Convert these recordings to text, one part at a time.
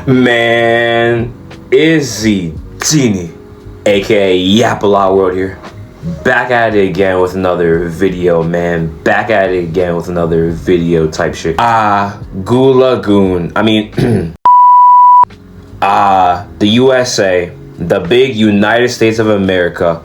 Man, Izzy Genie, aka Yapala World here. Back at it again with another video, man. Back at it again with another video type shit. Gula Goon. The USA, the big United States of America.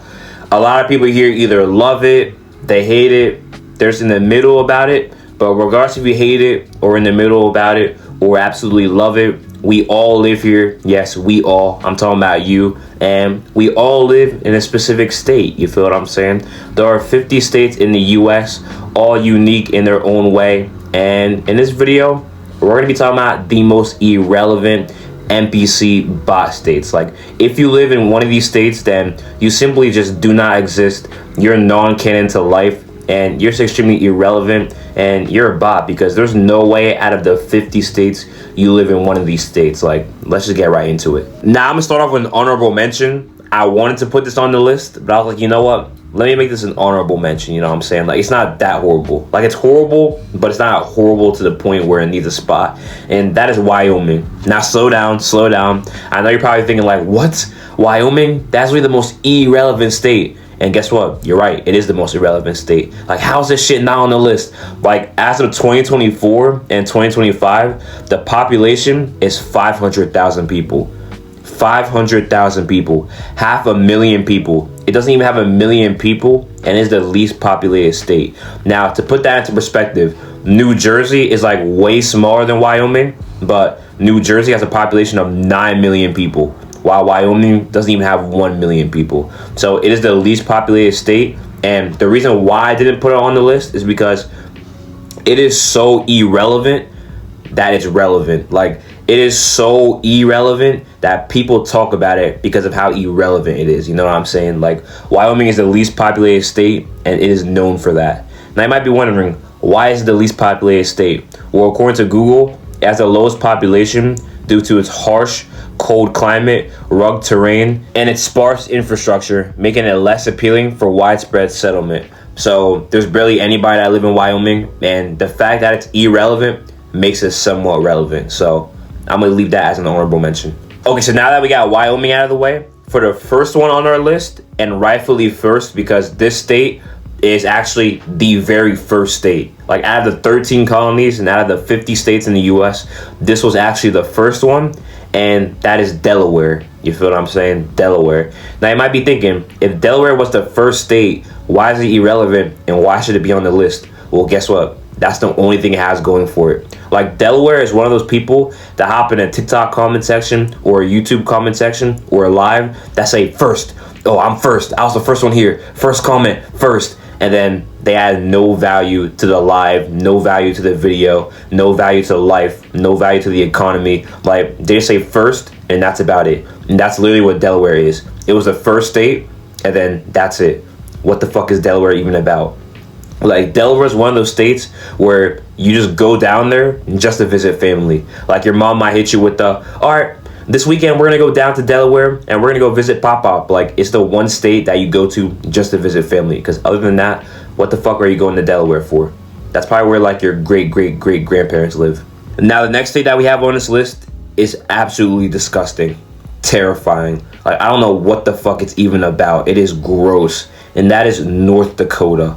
A lot of people here either love it, they hate it, there's in the middle about it. But regardless if you hate it or in the middle about it or absolutely love it, we all live here. Yes, we all. I'm talking about you. And we all live in a specific state. You feel what I'm saying? There are 50 states in the US, all unique in their own way. And in this video, we're going to be talking about the most irrelevant NPC bot states. Like, if you live in one of these states, then you simply just do not exist. You're non-canon to life. And you're extremely irrelevant, and you're a bot because there's no way out of the 50 states you live in one of these states. Like, let's just get right into it. Now, I'm gonna start off with an honorable mention. I wanted to put this on the list, but I was like, you know what? Let me make this an honorable mention. You know what I'm saying? Like, it's not that horrible. Like, it's horrible, but it's not horrible to the point where it needs a spot. And that is Wyoming. Now, slow down, slow down. I know you're probably thinking like, what? Wyoming? That's really the most irrelevant state. And guess what? You're right. It is the most irrelevant state. Like, how's this shit not on the list? Like, as of 2024 and 2025, the population is 500,000 people. 500,000 people. 500,000 people. It doesn't even have 1 million people and is the least populated state. Now, to put that into perspective, New Jersey is like way smaller than Wyoming, but New Jersey has a population of 9 million people, while Wyoming doesn't even have 1 million people. So it is the least populated state. And the reason why I didn't put it on the list is because it is so irrelevant that it's relevant. Like, it is so irrelevant that people talk about it because of how irrelevant it is. You know what I'm saying? Like, Wyoming is the least populated state, and it is known for that. Now, you might be wondering, why is it the least populated state? Well, according to Google, it has the lowest population due to its harsh, cold climate, rugged terrain, and its sparse infrastructure, making it less appealing for widespread settlement. So there's barely anybody that live in Wyoming, and the fact that it's irrelevant makes it somewhat relevant. So I'm gonna leave that as an honorable mention. Okay, so now that we got Wyoming out of the way, for the first one on our list, and rightfully first because this state is actually the very first state. Like, out of the 13 colonies and out of the 50 states in the US, this was actually the first one, and that is Delaware. You feel what I'm saying? Delaware. Now, you might be thinking, if Delaware was the first state, why is it irrelevant and why should it be on the list? Well, guess what? That's the only thing it has going for it. Like, Delaware is one of those people that hop in a TikTok comment section or a YouTube comment section or a live that say first. Oh, I'm first. I was the first one here. First comment, first. And then they add no value to the live, no value to the video, no value to life, no value to the economy. Like, they just say first, and that's about it. And that's literally what Delaware is. It was the first state, and then that's it. What the fuck is Delaware even about? Like, Delaware is one of those states where you just go down there just to visit family. Like, your mom might hit you with the, all right, this weekend we're gonna go down to Delaware and we're gonna go visit Pop-Pop. Like, it's the one state that you go to just to visit family. Because other than that, what the fuck are you going to Delaware for? That's probably where, like, your great-great-great-grandparents live. Now, the next state that we have on this list is absolutely disgusting. Terrifying. Like, I don't know what the fuck it's even about. It is gross. And that is North Dakota.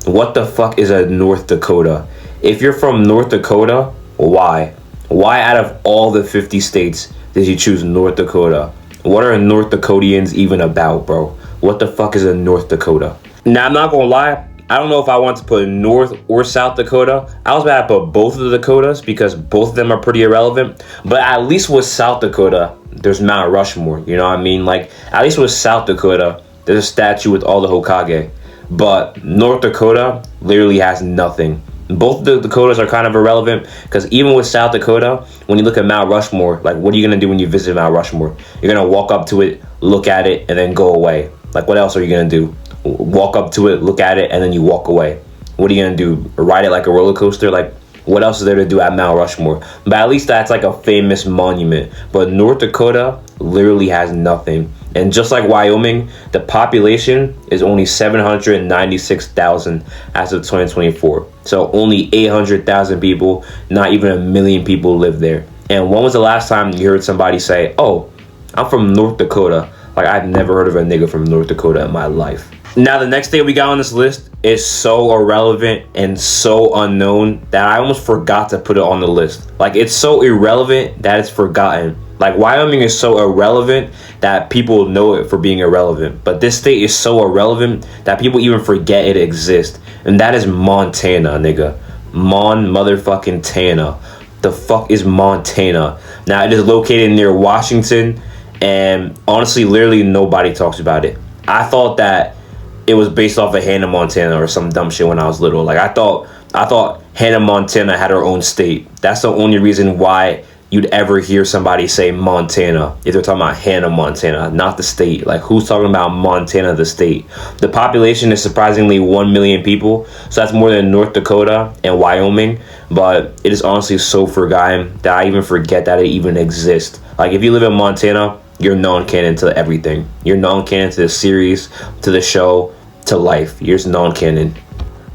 What the fuck is a North Dakota? If you're from North Dakota, why? Why out of all the 50 states did you choose North Dakota? What are North Dakotians even about, bro? What the fuck is a North Dakota? Now, I'm not gonna lie, I don't know if I want to put North or South Dakota. I was about to put both of the Dakotas because both of them are pretty irrelevant. But at least with South Dakota, there's Mount Rushmore, you know what I mean? Like, at least with South Dakota, there's a statue with all the Hokage. But North Dakota literally has nothing. Both of the Dakotas are kind of irrelevant because even with South Dakota, when you look at Mount Rushmore, like, what are you going to do when you visit Mount Rushmore? You're going to walk up to it, look at it, and then go away. Like, what else are you going to do? Walk up to it, look at it, and then you walk away. What are you going to do? Ride it like a roller coaster? Like, what else is there to do at Mount Rushmore? But at least that's like a famous monument. But North Dakota literally has nothing. And just like Wyoming, the population is only 796,000 as of 2024. So only 800,000 people, not even 1 million people live there. And when was the last time you heard somebody say, oh, I'm from North Dakota? Like, I've never heard of a nigga from North Dakota in my life. Now, the next state we got on this list is so irrelevant and so unknown that I almost forgot to put it on the list. Like, it's so irrelevant that it's forgotten. Like, Wyoming is so irrelevant that people know it for being irrelevant. But this state is so irrelevant that people even forget it exists. And that is Montana, nigga. Motherfucking Tana. The fuck is Montana? Now, it is located near Washington. And honestly, literally nobody talks about it. I thought that it was based off of Hannah Montana or some dumb shit when I was little. Like, I thought Hannah Montana had her own state. That's the only reason why you'd ever hear somebody say Montana if they're talking about Hannah Montana, not the state. Like, who's talking about Montana, the state? The population is surprisingly 1 million people, so that's more than North Dakota and Wyoming, but it is honestly so forgotten that I even forget that it even exists. Like, if you live in Montana, you're non-canon to everything. You're non-canon to the series, to the show, to life. You're just non-canon.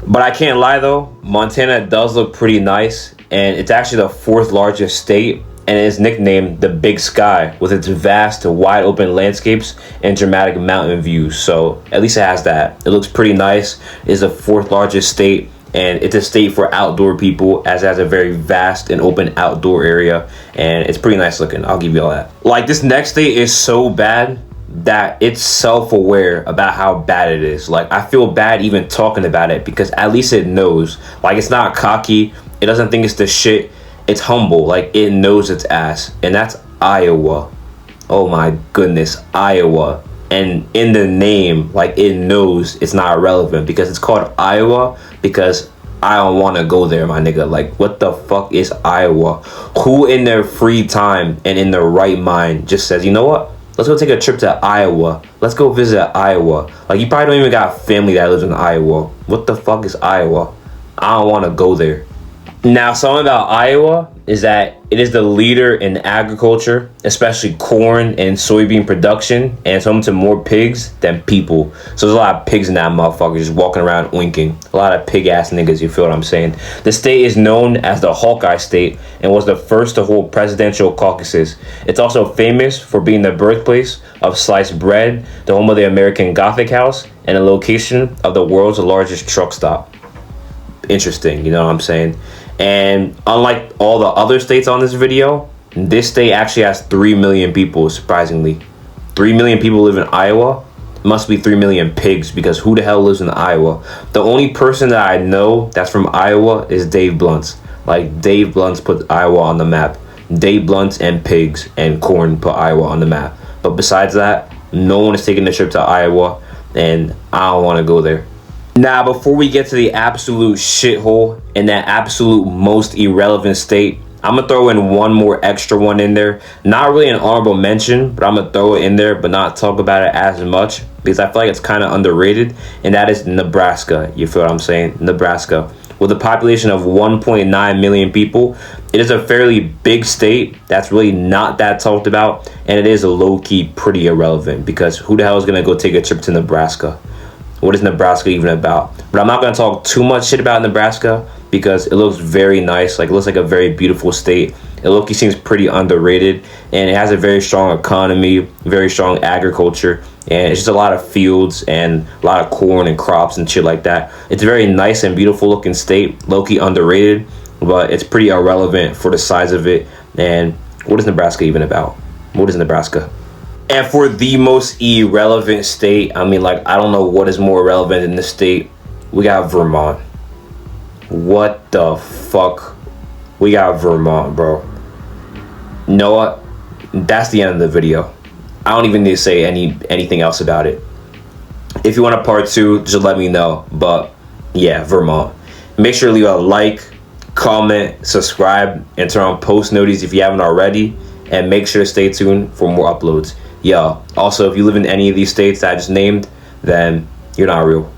But I can't lie though, Montana does look pretty nice, and it's actually the 4th largest state, and it is nicknamed the Big Sky with its vast, wide open landscapes and dramatic mountain views. So at least it has that. It looks pretty nice. It is the 4th largest state, and it's a state for outdoor people, as it has a very vast and open outdoor area, and it's pretty nice looking. I'll give you all that. Like, this next state is so bad that it's self-aware about how bad it is. Like, I feel bad even talking about it because at least it knows. Like, it's not cocky. It doesn't think it's the shit. It's humble. Like, it knows its ass, and that's Iowa. Oh my goodness, Iowa. And in the name, like, it knows it's not relevant because it's called Iowa because I don't want to go there, my nigga. Like, what the fuck is Iowa? Who in their free time and in their right mind just says, you know what? Let's go take a trip to Iowa. Let's go visit Iowa. Like, you probably don't even got family that lives in Iowa. What the fuck is Iowa? I don't want to go there. Now, something about Iowa is that it is the leader in agriculture, especially corn and soybean production, and it's home to more pigs than people. So there's a lot of pigs in that motherfucker just walking around oinking. A lot of pig-ass niggas, you feel what I'm saying? The state is known as the Hawkeye State and was the first to hold presidential caucuses. It's also famous for being the birthplace of sliced bread, the home of the American Gothic House, and the location of the world's largest truck stop. Interesting, you know what I'm saying? And unlike all the other states on this video, this state actually has 3 million people, surprisingly. 3 million people live in Iowa. Must be 3 million pigs, because who the hell lives in Iowa? The only person that I know that's from Iowa is Dave Bluntz. Like, Dave Bluntz put Iowa on the map. Dave Bluntz and pigs and corn put Iowa on the map. But besides that, no one is taking the trip to Iowa, and I don't want to go there. Now, before we get to the absolute shithole and that absolute most irrelevant state, I'm going to throw in one more extra one in there. Not really an honorable mention, but I'm going to throw it in there but not talk about it as much because I feel like it's kind of underrated, and that is Nebraska. You feel what I'm saying? Nebraska. With a population of 1.9 million people, it is a fairly big state that's really not that talked about, and it is low-key pretty irrelevant because who the hell is going to go take a trip to Nebraska? What is Nebraska even about? But I'm not going to talk too much shit about Nebraska because it looks very nice. Like, it looks like a very beautiful state. It low-key seems pretty underrated, and it has a very strong economy, very strong agriculture, and it's just a lot of fields and a lot of corn and crops and shit like that. It's a very nice and beautiful looking state, low-key underrated, but it's pretty irrelevant for the size of it. And what is Nebraska even about? What is Nebraska? And for the most irrelevant state, I mean, like, I don't know what is more relevant in this state. We got Vermont. What the fuck? We got Vermont, bro. You know what? That's the end of the video. I don't even need to say anything else about it. If you want a part 2, just let me know. But yeah, Vermont. Make sure to leave a like, comment, subscribe, and turn on post notifications if you haven't already. And make sure to stay tuned for more uploads. Yeah, also, if you live in any of these states that I just named, then you're not real.